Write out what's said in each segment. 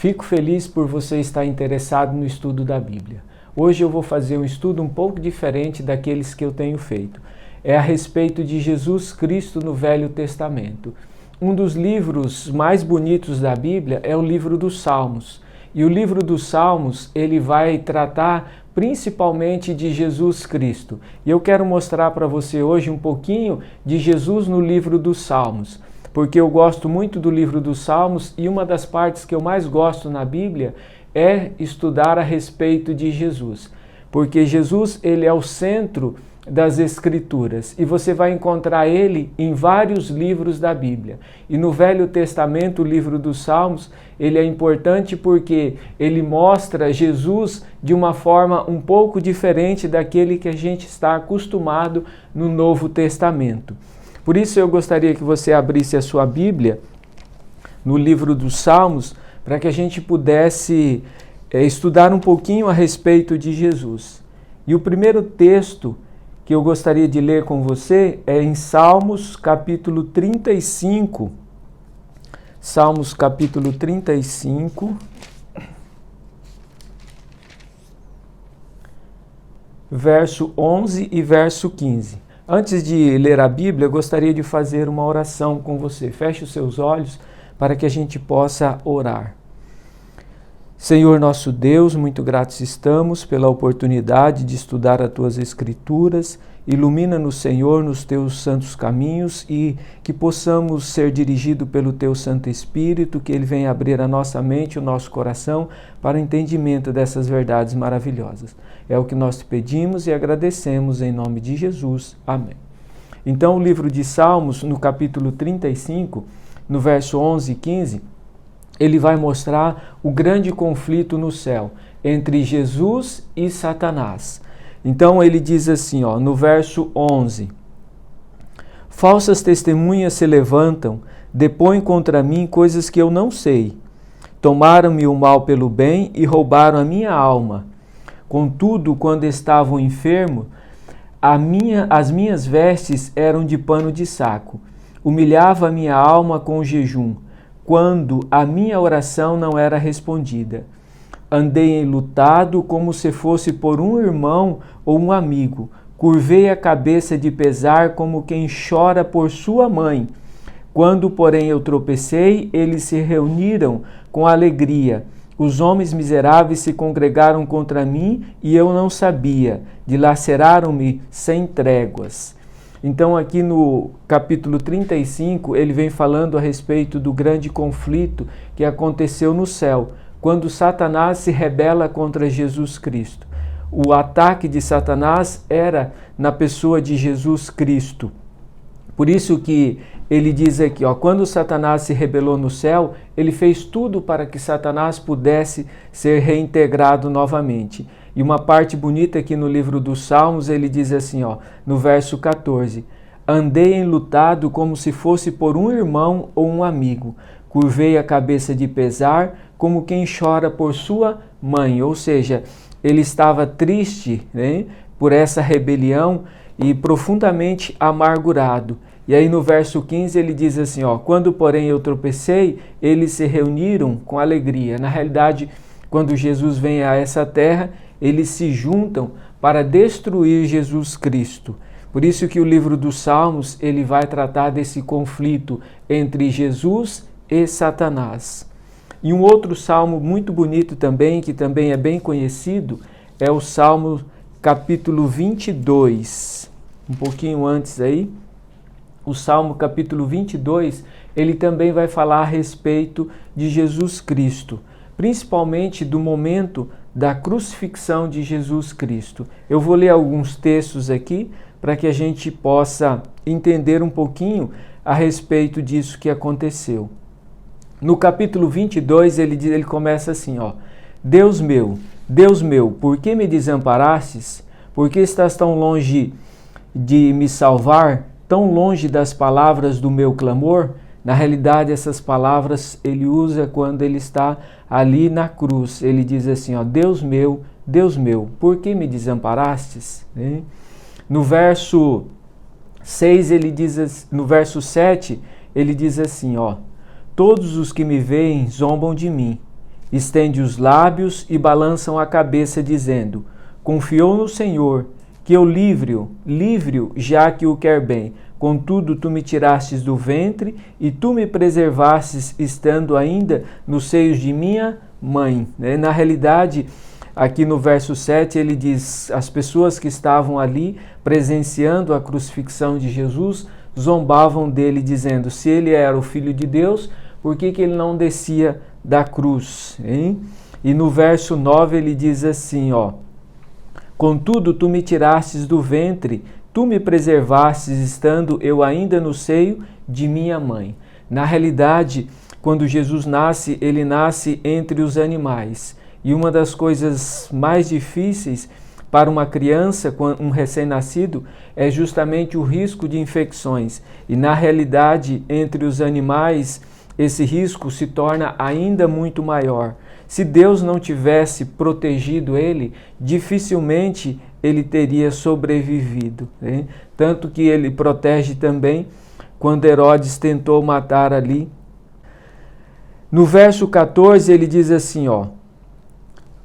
Fico feliz por você estar interessado no estudo da Bíblia. Hoje eu vou fazer um estudo um pouco diferente daqueles que eu tenho feito. É a respeito de Jesus Cristo no Velho Testamento. Um dos livros mais bonitos da Bíblia é o livro dos Salmos. E o livro dos Salmos, ele vai tratar principalmente de Jesus Cristo. E eu quero mostrar para você hoje um pouquinho de Jesus no livro dos Salmos, porque eu gosto muito do livro dos Salmos e uma das partes que eu mais gosto na Bíblia é estudar a respeito de Jesus, porque Jesus, ele é o centro das Escrituras e você vai encontrar ele em vários livros da Bíblia. E no Velho Testamento, o livro dos Salmos, ele é importante porque ele mostra Jesus de uma forma um pouco diferente daquele que a gente está acostumado no Novo Testamento. Por isso eu gostaria que você abrisse a sua Bíblia no livro dos Salmos para que a gente pudesse estudar um pouquinho a respeito de Jesus. E o primeiro texto que eu gostaria de ler com você é em Salmos capítulo 35. Salmos capítulo 35, verso 11 e verso 15. Antes de ler a Bíblia, eu gostaria de fazer uma oração com você. Feche os seus olhos para que a gente possa orar. Senhor nosso Deus, muito gratos estamos pela oportunidade de estudar as Tuas Escrituras. Ilumina-nos, Senhor, nos Teus santos caminhos e que possamos ser dirigidos pelo Teu Santo Espírito, que Ele venha abrir a nossa mente e o nosso coração para o entendimento dessas verdades maravilhosas. É o que nós te pedimos e agradecemos em nome de Jesus. Amém. Então, o livro de Salmos, no capítulo 35, no verso 11 e 15, ele vai mostrar o grande conflito no céu entre Jesus e Satanás. Então ele diz assim, no verso 11: falsas testemunhas se levantam, depõem contra mim coisas que eu não sei. Tomaram-me o mal pelo bem e roubaram a minha alma. Contudo, quando estava enfermo, as minhas vestes eram de pano de saco. Humilhava a minha alma com o jejum, quando a minha oração não era respondida. Andei enlutado como se fosse por um irmão ou um amigo. Curvei a cabeça de pesar como quem chora por sua mãe. Quando, porém, eu tropecei, eles se reuniram com alegria. Os homens miseráveis se congregaram contra mim e eu não sabia. Dilaceraram-me sem tréguas. Então aqui no capítulo 35, ele vem falando a respeito do grande conflito que aconteceu no céu, quando Satanás se rebela contra Jesus Cristo. O ataque de Satanás era na pessoa de Jesus Cristo. Por isso que ele diz aqui, quando Satanás se rebelou no céu, ele fez tudo para que Satanás pudesse ser reintegrado novamente. E uma parte bonita aqui no livro dos Salmos, ele diz assim, no verso 14: andei enlutado como se fosse por um irmão ou um amigo. Curvei a cabeça de pesar como quem chora por sua mãe. Ou seja, ele estava triste, por essa rebelião e profundamente amargurado. E aí no verso 15 ele diz assim, quando porém eu tropecei, eles se reuniram com alegria. Na realidade, quando Jesus vem a essa terra, eles se juntam para destruir Jesus Cristo. Por isso que o livro dos Salmos, ele vai tratar desse conflito entre Jesus e Satanás. E um outro salmo muito bonito também, que também é bem conhecido, é o Salmo capítulo 22. Um pouquinho antes aí, o Salmo capítulo 22, ele também vai falar a respeito de Jesus Cristo, principalmente do momento da crucifixão de Jesus Cristo. Eu vou ler alguns textos aqui para que a gente possa entender um pouquinho a respeito disso que aconteceu. No capítulo 22, ele começa assim, Deus meu, por que me desamparastes? Por que estás tão longe de me salvar, tão longe das palavras do meu clamor? Na realidade, essas palavras ele usa quando ele está ali na cruz. Ele diz assim, Deus meu, por que me desamparastes? No verso 6, no verso 7, ele diz assim, todos os que me veem zombam de mim estende os lábios e balançam a cabeça, dizendo: confiou no Senhor, que eu livre-o, já que o quer bem. Contudo, tu me tirastes do ventre e tu me preservastes estando ainda nos seios de minha mãe. Na realidade, aqui no verso 7, ele diz: as pessoas que estavam ali presenciando a crucifixão de Jesus zombavam dele, dizendo: se ele era o Filho de Deus, por que ele não descia da cruz? Hein? E no verso 9 ele diz assim, contudo, tu me tirastes do ventre, tu me preservastes estando eu ainda no seio de minha mãe. Na realidade, quando Jesus nasce, ele nasce entre os animais. E uma das coisas mais difíceis para uma criança, um recém-nascido, é justamente o risco de infecções. E na realidade, entre os animais, esse risco se torna ainda muito maior. Se Deus não tivesse protegido ele, dificilmente ele teria sobrevivido. Né? Tanto que ele protege também quando Herodes tentou matar ali. No verso 14 ele diz assim,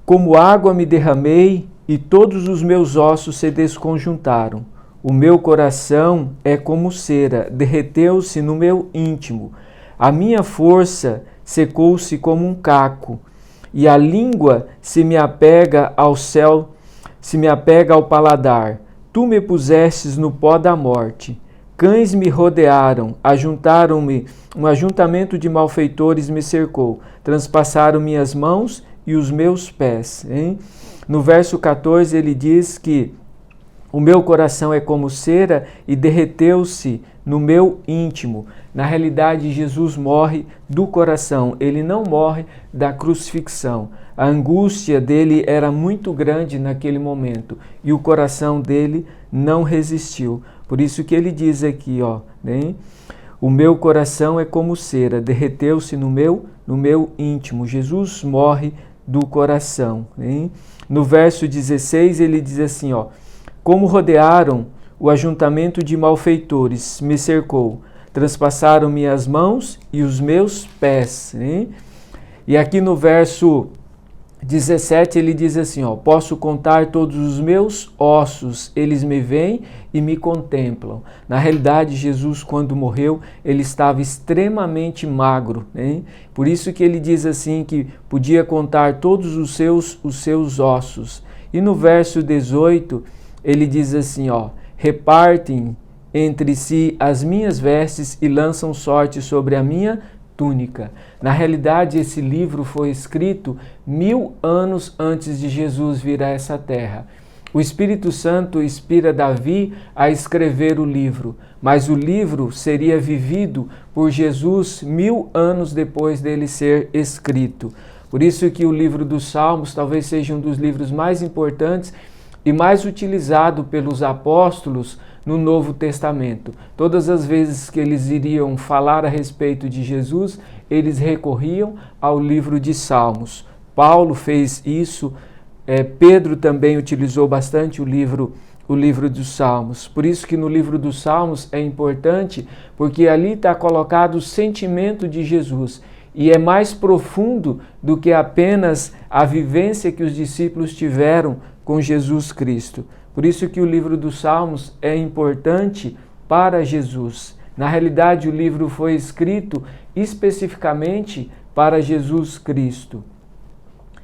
como água me derramei e todos os meus ossos se desconjuntaram. O meu coração é como cera, derreteu-se no meu íntimo. A minha força secou-se como um caco, e a língua se me apega ao céu, se me apega ao paladar. Tu me pusestes no pó da morte. Cães me rodearam, ajuntaram-me, um ajuntamento de malfeitores me cercou. Transpassaram minhas mãos e os meus pés. Hein? No verso 14 ele diz que o meu coração é como cera e derreteu-se no meu íntimo. Na realidade, Jesus morre do coração, ele não morre da crucifixão. A angústia dele era muito grande naquele momento e o coração dele não resistiu. Por isso que ele diz aqui, né? O meu coração é como cera, derreteu-se no meu íntimo. Jesus morre do coração. Né? No verso 16 ele diz assim, como rodearam o ajuntamento de malfeitores, me cercou, transpassaram minhas mãos e os meus pés. Né? E aqui no verso 17 ele diz assim, posso contar todos os meus ossos, eles me veem e me contemplam. Na realidade, Jesus, quando morreu, ele estava extremamente magro, né? Por isso que ele diz assim, que podia contar todos os seus ossos. E no verso 18, ele diz assim, repartem entre si as minhas vestes e lançam sorte sobre a minha túnica. Na realidade, esse livro foi escrito 1000 anos antes de Jesus vir a essa terra. O Espírito Santo inspira Davi a escrever o livro, mas o livro seria vivido por Jesus 1000 anos depois dele ser escrito. Por isso que o livro dos Salmos talvez seja um dos livros mais importantes e mais utilizado pelos apóstolos no Novo Testamento. Todas as vezes que eles iriam falar a respeito de Jesus, eles recorriam ao livro de Salmos. Paulo fez isso, Pedro também utilizou bastante o livro dos Salmos. Por isso que no livro dos Salmos é importante, porque ali está colocado o sentimento de Jesus. E é mais profundo do que apenas a vivência que os discípulos tiveram com Jesus Cristo. Por isso que o livro dos Salmos é importante para Jesus. Na realidade, o livro foi escrito especificamente para Jesus Cristo.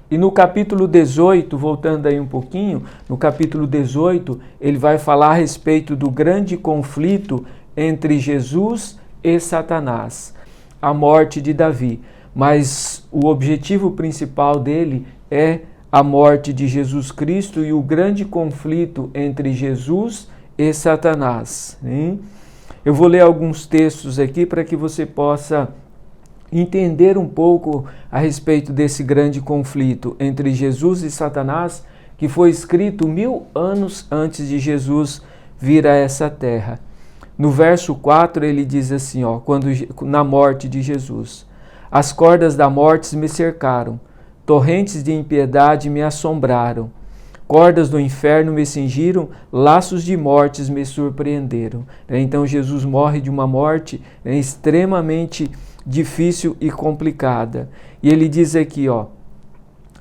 E no capítulo 18, voltando aí um pouquinho, no capítulo 18, ele vai falar a respeito do grande conflito entre Jesus e Satanás, a morte de Davi. Mas o objetivo principal dele é a morte de Jesus Cristo e o grande conflito entre Jesus e Satanás. Hein? Eu vou ler alguns textos aqui para que você possa entender um pouco a respeito desse grande conflito entre Jesus e Satanás, que foi escrito 1000 anos antes de Jesus vir a essa terra. No verso 4 ele diz assim, na morte de Jesus: as cordas da morte me cercaram, torrentes de impiedade me assombraram, cordas do inferno me cingiram, laços de mortes me surpreenderam. Então Jesus morre de uma morte extremamente difícil e complicada. E ele diz aqui,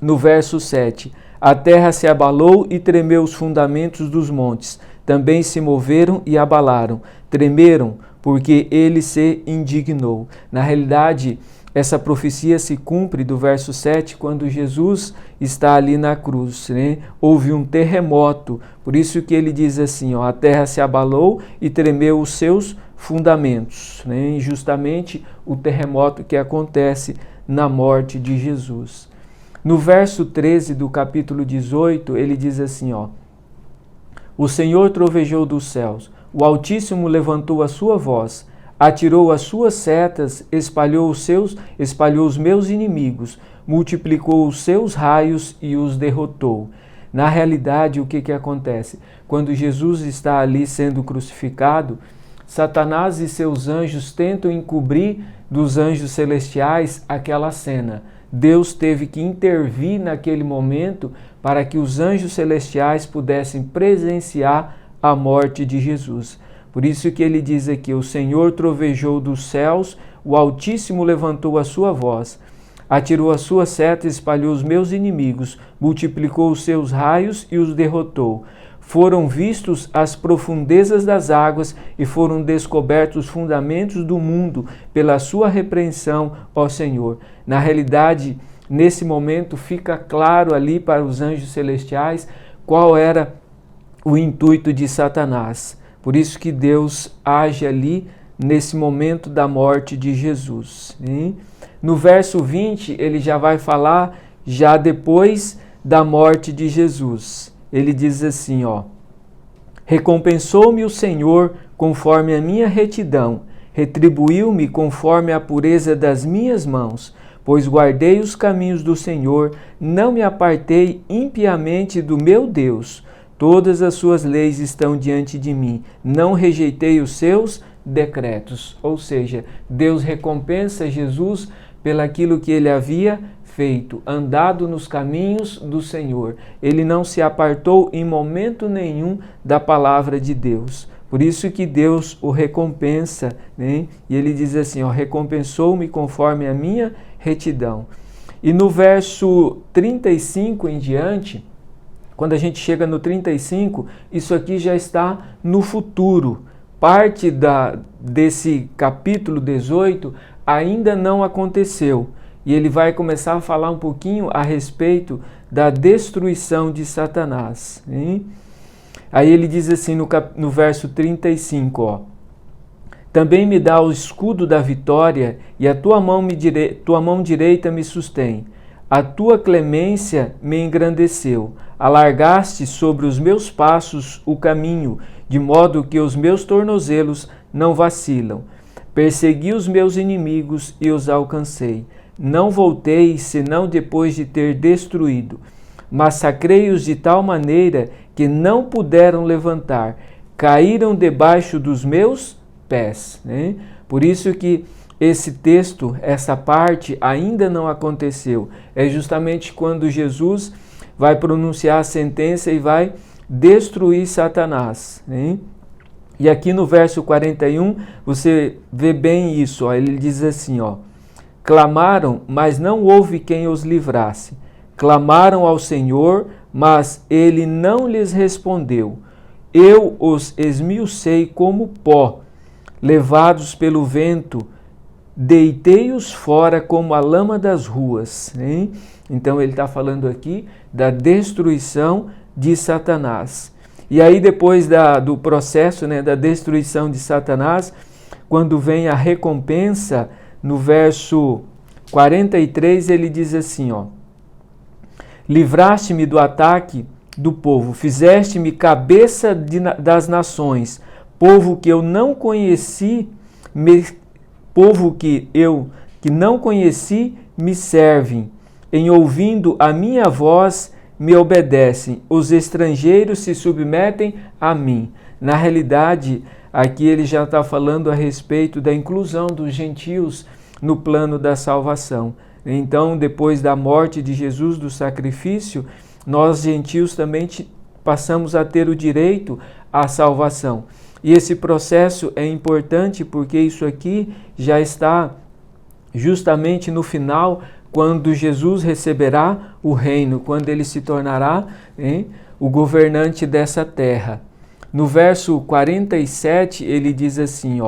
no verso 7, a terra se abalou e tremeu os fundamentos dos montes, também se moveram e abalaram, tremeram, porque ele se indignou. Na realidade, essa profecia se cumpre do verso 7, quando Jesus está ali na cruz, né? Houve um terremoto, por isso que ele diz assim, ó, a terra se abalou e tremeu os seus fundamentos, né? E justamente o terremoto que acontece na morte de Jesus. No verso 13 do capítulo 18, ele diz assim, ó, o Senhor trovejou dos céus, o Altíssimo levantou a sua voz, atirou as suas setas, espalhou os meus inimigos, multiplicou os seus raios e os derrotou. Na realidade, o que acontece? Quando Jesus está ali sendo crucificado, Satanás e seus anjos tentam encobrir dos anjos celestiais aquela cena. Deus teve que intervir naquele momento para que os anjos celestiais pudessem presenciar a morte de Jesus. Por isso que ele diz aqui, o Senhor trovejou dos céus, o Altíssimo levantou a sua voz, atirou a sua seta, espalhou os meus inimigos, multiplicou os seus raios e os derrotou. Foram vistos as profundezas das águas e foram descobertos os fundamentos do mundo pela sua repreensão, ó Senhor. Na realidade, nesse momento fica claro ali para os anjos celestiais qual era o intuito de Satanás. Por isso que Deus age ali nesse momento da morte de Jesus. No verso 20, ele já vai falar já depois da morte de Jesus. Ele diz assim, ó, recompensou-me o Senhor conforme a minha retidão, retribuiu-me conforme a pureza das minhas mãos, pois guardei os caminhos do Senhor, não me apartei impiamente do meu Deus. Todas as suas leis estão diante de mim, não rejeitei os seus decretos. Ou seja, Deus recompensa Jesus pelaquilo que ele havia feito, andado nos caminhos do Senhor. Ele não se apartou em momento nenhum da palavra de Deus. Por isso que Deus o recompensa, né? E ele diz assim, ó, recompensou-me conforme a minha retidão. E no verso 35 em diante, quando a gente chega no 35, isso aqui já está no futuro. Parte desse capítulo 18 ainda não aconteceu. E ele vai começar a falar um pouquinho a respeito da destruição de Satanás. Hein? Aí ele diz assim no verso 35, ó, também me dá o escudo da vitória e a tua mão direita me sustém. A tua clemência me engrandeceu. Alargaste sobre os meus passos o caminho, de modo que os meus tornozelos não vacilam. Persegui os meus inimigos e os alcancei. Não voltei, senão depois de ter destruído. Massacrei-os de tal maneira que não puderam levantar. Caíram debaixo dos meus pés. Né? Por isso que esse texto, essa parte ainda não aconteceu. É justamente quando Jesus vai pronunciar a sentença e vai destruir Satanás. Né? E aqui no verso 41, você vê bem isso. Ó, ele diz assim, ó, clamaram, mas não houve quem os livrasse. Clamaram ao Senhor, mas ele não lhes respondeu. Eu os esmiucei como pó, levados pelo vento, deitei-os fora como a lama das ruas. Hein? Então ele está falando aqui da destruição de Satanás. E aí depois do processo, né, da destruição de Satanás, quando vem a recompensa, no verso 43 ele diz assim, ó, livraste-me do ataque do povo, fizeste-me cabeça das nações, povo que eu não conheci, povo que não conheci me servem, em ouvindo a minha voz me obedecem, os estrangeiros se submetem a mim. Na realidade, aqui ele já está falando a respeito da inclusão dos gentios no plano da salvação. Então, depois da morte de Jesus, do sacrifício, nós gentios também passamos a ter o direito à salvação. E esse processo é importante porque isso aqui já está justamente no final, quando Jesus receberá o reino, quando ele se tornará o governante dessa terra. No verso 47, ele diz assim,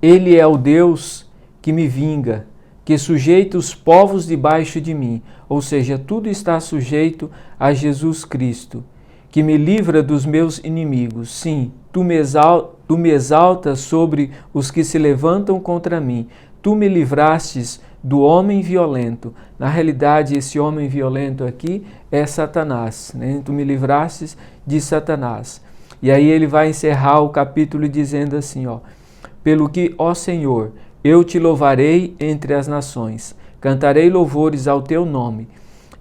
Ele é o Deus que me vinga, que sujeita os povos debaixo de mim. Ou seja, tudo está sujeito a Jesus Cristo, que me livra dos meus inimigos. Sim, tu me exaltas sobre os que se levantam contra mim. Tu me livrastes do homem violento. Na realidade, esse homem violento aqui é Satanás, né? Tu me livrastes de Satanás. E aí ele vai encerrar o capítulo dizendo assim, pelo que, ó Senhor, eu te louvarei entre as nações, cantarei louvores ao teu nome.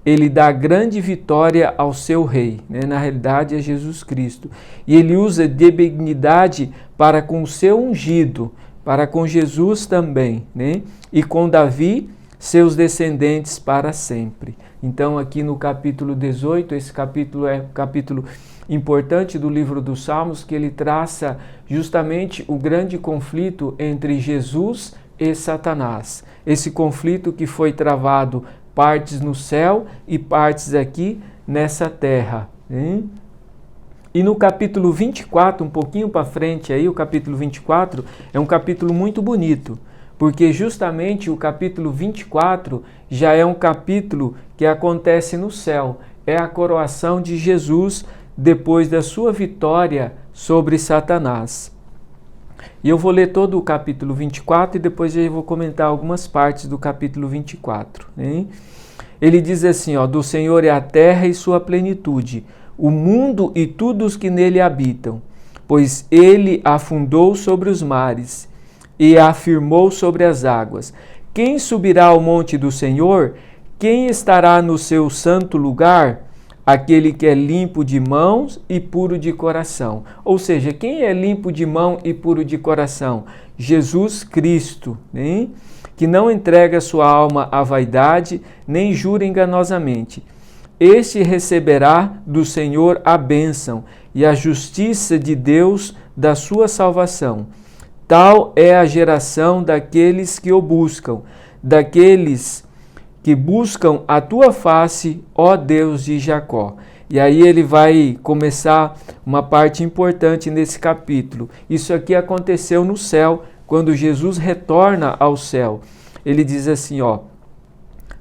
Ele dá grande vitória ao seu rei, né? Na realidade é Jesus Cristo. E ele usa de benignidade para com o seu ungido, para com Jesus também, né? E com Davi, seus descendentes para sempre. Então aqui no capítulo 18, esse capítulo é um capítulo importante do livro dos Salmos, que ele traça justamente o grande conflito entre Jesus e Satanás. Esse conflito que foi travado partes no céu e partes aqui nessa terra. Hein? E no capítulo 24, um pouquinho para frente aí, o capítulo 24 é um capítulo muito bonito, porque justamente o capítulo 24 já é um capítulo que acontece no céu. É a coroação de Jesus depois da sua vitória sobre Satanás. E eu vou ler todo o capítulo 24 e depois eu vou comentar algumas partes do capítulo 24. Hein? Ele diz assim, do Senhor é a terra e sua plenitude, o mundo e todos os que nele habitam, pois ele a afundou sobre os mares e a afirmou sobre as águas. Quem subirá ao monte do Senhor? Quem estará no seu santo lugar? Aquele que é limpo de mãos e puro de coração. Ou seja, quem é limpo de mão e puro de coração? Jesus Cristo, né? Que não entrega sua alma à vaidade, nem jura enganosamente. Este receberá do Senhor a bênção e a justiça de Deus da sua salvação. Tal é a geração daqueles que o buscam, daqueles que buscam a tua face, ó Deus de Jacó. E aí ele vai começar uma parte importante nesse capítulo. Isso aqui aconteceu no céu, quando Jesus retorna ao céu. Ele diz assim,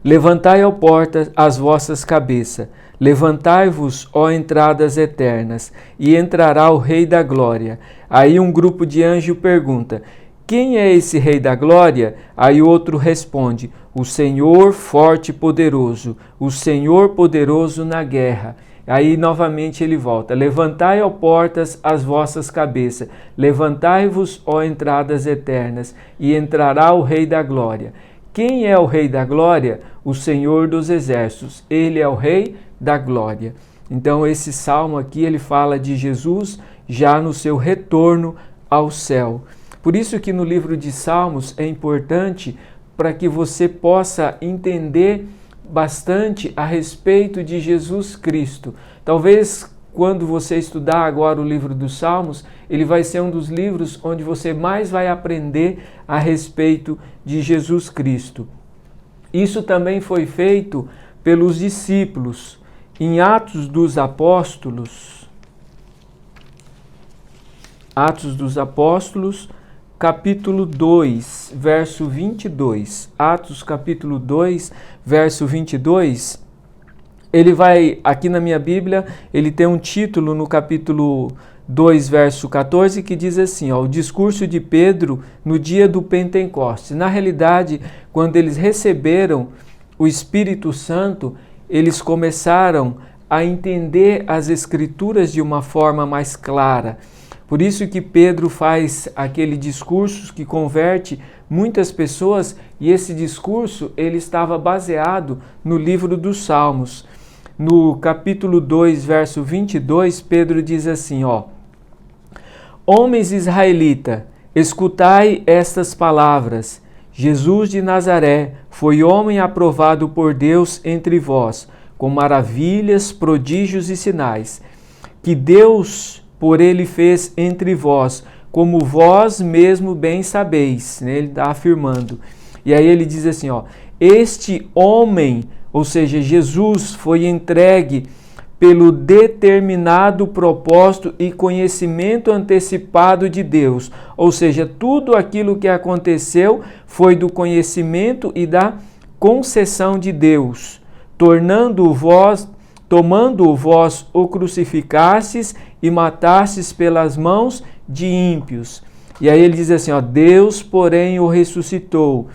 levantai, ó portas, as vossas cabeças, levantai-vos, ó entradas eternas, e entrará o Rei da Glória. Aí um grupo de anjos pergunta, quem é esse Rei da Glória? Aí outro responde, o Senhor forte e poderoso, o Senhor poderoso na guerra. Aí novamente ele volta, levantai, ó portas, as vossas cabeças, levantai-vos, ó entradas eternas, e entrará o Rei da Glória. Quem é o Rei da Glória? O Senhor dos Exércitos, ele é o Rei da Glória. Então esse salmo aqui, ele fala de Jesus já no seu retorno ao céu. Por isso que no livro de Salmos é importante para que você possa entender bastante a respeito de Jesus Cristo. Talvez quando você estudar agora o livro dos Salmos, ele vai ser um dos livros onde você mais vai aprender a respeito de Jesus Cristo. Isso também foi feito pelos discípulos. Em Atos dos Apóstolos, capítulo 2, verso 22. Atos, capítulo 2, verso 22. Ele vai, aqui na minha Bíblia, ele tem um título no capítulo 2, verso 14, que diz assim, o discurso de Pedro no dia do Pentecostes. Na realidade, quando eles receberam o Espírito Santo, eles começaram a entender as Escrituras de uma forma mais clara. Por isso que Pedro faz aquele discurso que converte muitas pessoas, e esse discurso ele estava baseado no livro dos Salmos. No capítulo 2, verso 22, Pedro diz assim, Homens israelitas, escutai estas palavras. Jesus de Nazaré foi homem aprovado por Deus entre vós, com maravilhas, prodígios e sinais, que Deus por ele fez entre vós, como vós mesmo bem sabeis. Ele está afirmando. E aí ele diz assim, este homem, ou seja, Jesus, foi entregue pelo determinado propósito e conhecimento antecipado de Deus. Ou seja, tudo aquilo que aconteceu foi do conhecimento e da concessão de Deus, tomando vós o crucificastes e matastes pelas mãos de ímpios. E aí ele diz assim, ó, Deus, porém, o ressuscitou,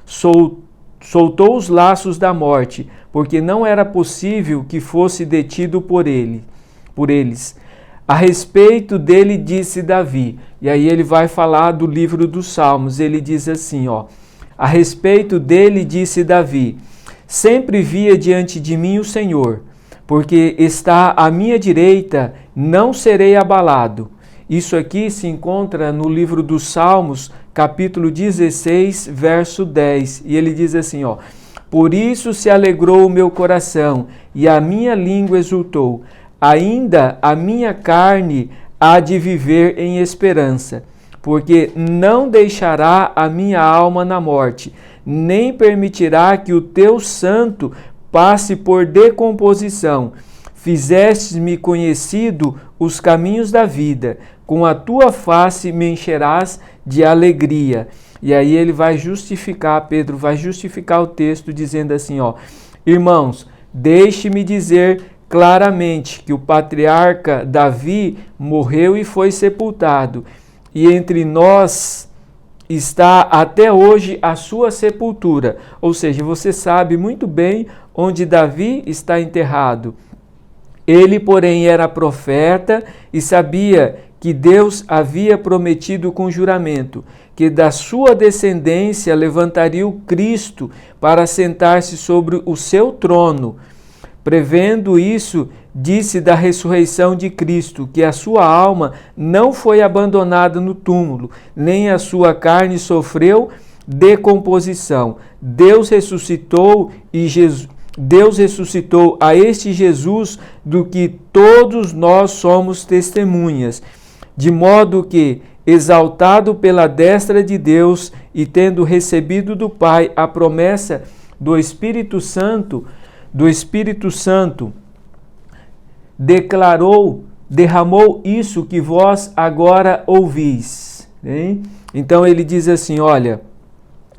soltou os laços da morte, porque não era possível que fosse detido por eles. A respeito dele disse Davi, e aí ele vai falar do livro dos Salmos, ele diz assim, ó, a respeito dele disse Davi, sempre via diante de mim o Senhor, porque está à minha direita, não serei abalado. Isso aqui se encontra no livro dos Salmos, capítulo 16, verso 10. E ele diz assim, ó, por isso se alegrou o meu coração e a minha língua exultou. Ainda a minha carne há de viver em esperança, porque não deixará a minha alma na morte, nem permitirá que o teu santo passe por decomposição. Fizestes-me conhecido os caminhos da vida, com a tua face me encherás de alegria. E aí ele vai justificar, Pedro vai justificar o texto dizendo assim, ó, irmãos, deixe-me dizer claramente que o patriarca Davi morreu e foi sepultado, e entre nós está até hoje a sua sepultura. Ou seja, você sabe muito bem onde Davi está enterrado. Ele, porém, era profeta e sabia que Deus havia prometido com juramento que da sua descendência levantaria o Cristo para sentar-se sobre o seu trono. Prevendo isso, disse da ressurreição de Cristo, que a sua alma não foi abandonada no túmulo, nem a sua carne sofreu decomposição. Deus ressuscitou a este Jesus, do que todos nós somos testemunhas, de modo que, exaltado pela destra de Deus e tendo recebido do Pai a promessa do Espírito Santo, derramou isso que vós agora ouvis. Hein? Então ele diz assim, olha,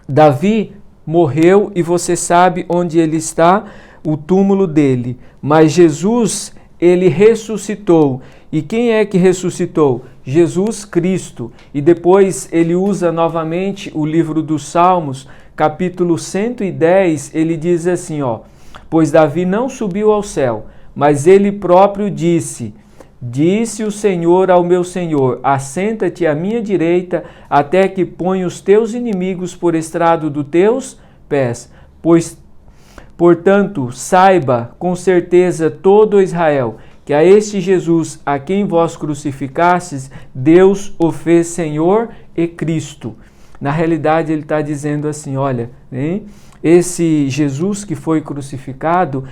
Davi morreu e você sabe onde ele está, o túmulo dele. Mas Jesus, ele ressuscitou. E quem é que ressuscitou? Jesus Cristo. E depois ele usa novamente o livro dos Salmos, capítulo 110, ele diz assim, ó, pois Davi não subiu ao céu, mas ele próprio disse o Senhor ao meu Senhor, assenta-te à minha direita, até que ponha os teus inimigos por estrado dos teus pés. Portanto, saiba com certeza todo Israel, que a este Jesus, a quem vós crucificastes, Deus o fez Senhor e Cristo. Na realidade, ele está dizendo assim, olha, hein? Esse Jesus que foi crucificado,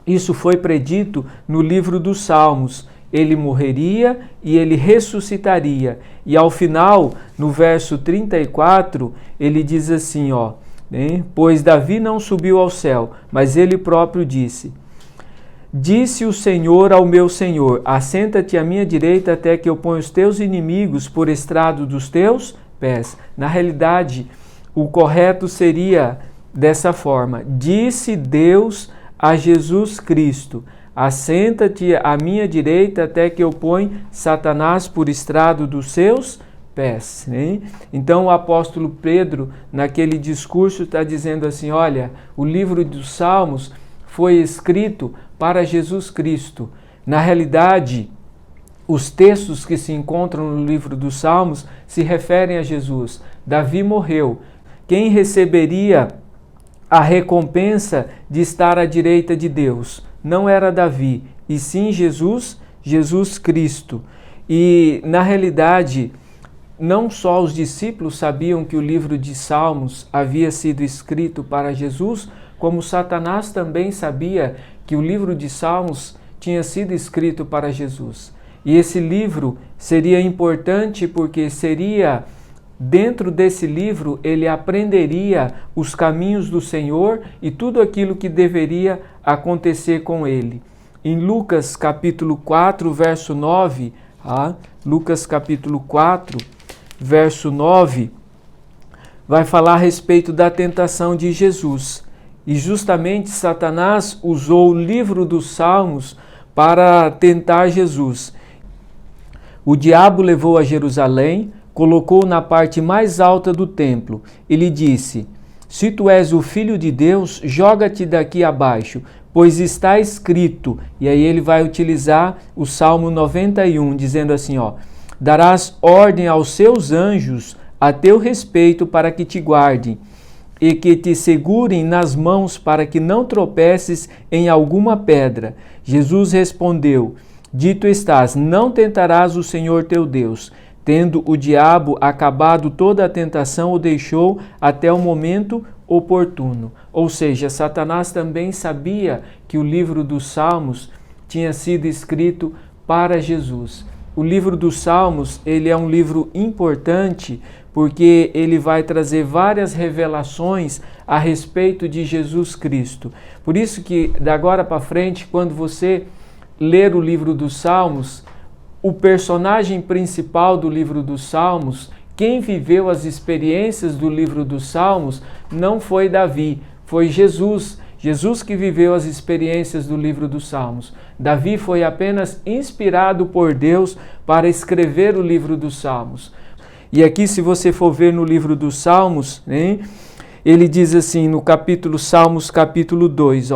isso foi predito no livro dos Salmos. Ele morreria e ele ressuscitaria. E ao final, no verso 34, ele diz assim, ó, né? Pois Davi não subiu ao céu, mas ele próprio disse o Senhor ao meu Senhor, assenta-te à minha direita até que eu ponha os teus inimigos por estrado dos teus pés. Na realidade, o correto seria dessa forma, disse Deus a Jesus Cristo, assenta-te à minha direita até que eu ponha Satanás por estrado dos seus pés. Né? Então o apóstolo Pedro, naquele discurso, está dizendo assim, olha, o livro dos Salmos foi escrito para Jesus Cristo. Na realidade, os textos que se encontram no livro dos Salmos se referem a Jesus. Davi morreu. Quem receberia a recompensa de estar à direita de Deus? Não era Davi, e sim Jesus Cristo. E, na realidade, não só os discípulos sabiam que o livro de Salmos havia sido escrito para Jesus, como Satanás também sabia que o livro de Salmos tinha sido escrito para Jesus. E esse livro seria importante porque seria dentro desse livro ele aprenderia os caminhos do Senhor e tudo aquilo que deveria acontecer com ele. Em Lucas capítulo 4, verso 9, Lucas capítulo 4, verso 9, vai falar a respeito da tentação de Jesus. E justamente Satanás usou o livro dos Salmos para tentar Jesus. O diabo levou a Jerusalém, colocou na parte mais alta do templo e lhe disse: se tu és o Filho de Deus, joga-te daqui abaixo, pois está escrito. E aí ele vai utilizar o Salmo 91, dizendo assim, darás ordem aos seus anjos a teu respeito para que te guardem e que te segurem nas mãos para que não tropeces em alguma pedra. Jesus respondeu: dito estás, não tentarás o Senhor teu Deus. Tendo o diabo acabado toda a tentação, o deixou até o momento oportuno. Ou seja, Satanás também sabia que o livro dos Salmos tinha sido escrito para Jesus. O livro dos Salmos, ele é um livro importante porque ele vai trazer várias revelações a respeito de Jesus Cristo. Por isso que, da agora para frente, quando você ler o livro dos Salmos, o personagem principal do livro dos Salmos, quem viveu as experiências do livro dos Salmos, não foi Davi, foi Jesus. Jesus que viveu as experiências do livro dos Salmos. Davi foi apenas inspirado por Deus para escrever o livro dos Salmos. E aqui, se você for ver no livro dos Salmos, ele diz assim, no capítulo Salmos, capítulo 2,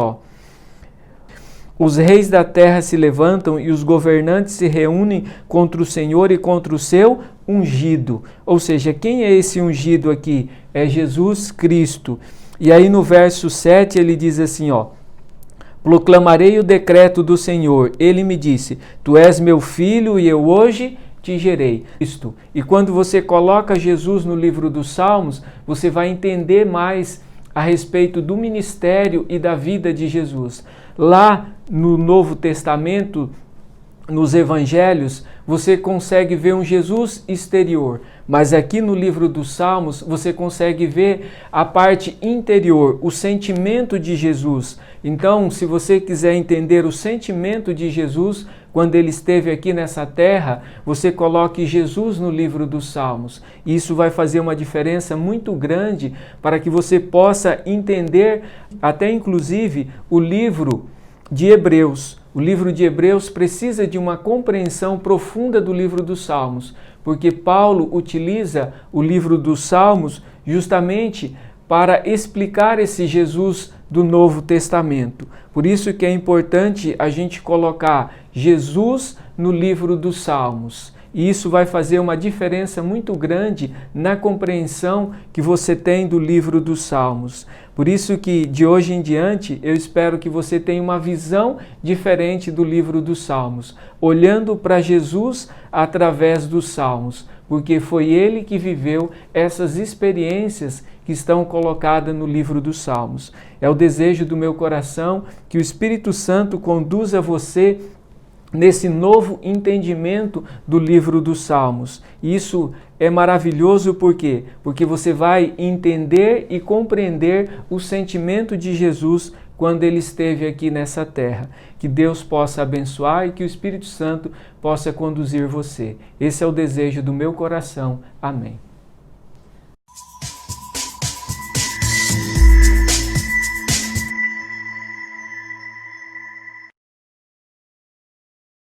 os reis da terra se levantam e os governantes se reúnem contra o Senhor e contra o seu ungido. Ou seja, quem é esse ungido aqui? É Jesus Cristo. E aí no verso 7 ele diz assim, proclamarei o decreto do Senhor. Ele me disse, tu és meu filho e eu hoje te gerei. E quando você coloca Jesus no livro dos Salmos, você vai entender mais a respeito do ministério e da vida de Jesus. Lá no Novo Testamento, nos Evangelhos, você consegue ver um Jesus exterior, mas aqui no livro dos Salmos você consegue ver a parte interior, o sentimento de Jesus. Então, se você quiser entender o sentimento de Jesus, quando ele esteve aqui nessa terra, você coloque Jesus no livro dos Salmos. Isso vai fazer uma diferença muito grande para que você possa entender até inclusive o livro de Hebreus. O livro de Hebreus precisa de uma compreensão profunda do livro dos Salmos, porque Paulo utiliza o livro dos Salmos justamente para explicar esse Jesus do Novo Testamento. Por isso que é importante a gente colocar Jesus no livro dos Salmos. E isso vai fazer uma diferença muito grande na compreensão que você tem do livro dos Salmos. Por isso que de hoje em diante eu espero que você tenha uma visão diferente do livro dos Salmos, olhando para Jesus através dos Salmos, porque foi ele que viveu essas experiências que estão colocadas no livro dos Salmos. É o desejo do meu coração que o Espírito Santo conduza você nesse novo entendimento do livro dos Salmos. Isso é maravilhoso por quê? Porque você vai entender e compreender o sentimento de Jesus quando ele esteve aqui nessa terra. Que Deus possa abençoar e que o Espírito Santo possa conduzir você. Esse é o desejo do meu coração. Amém.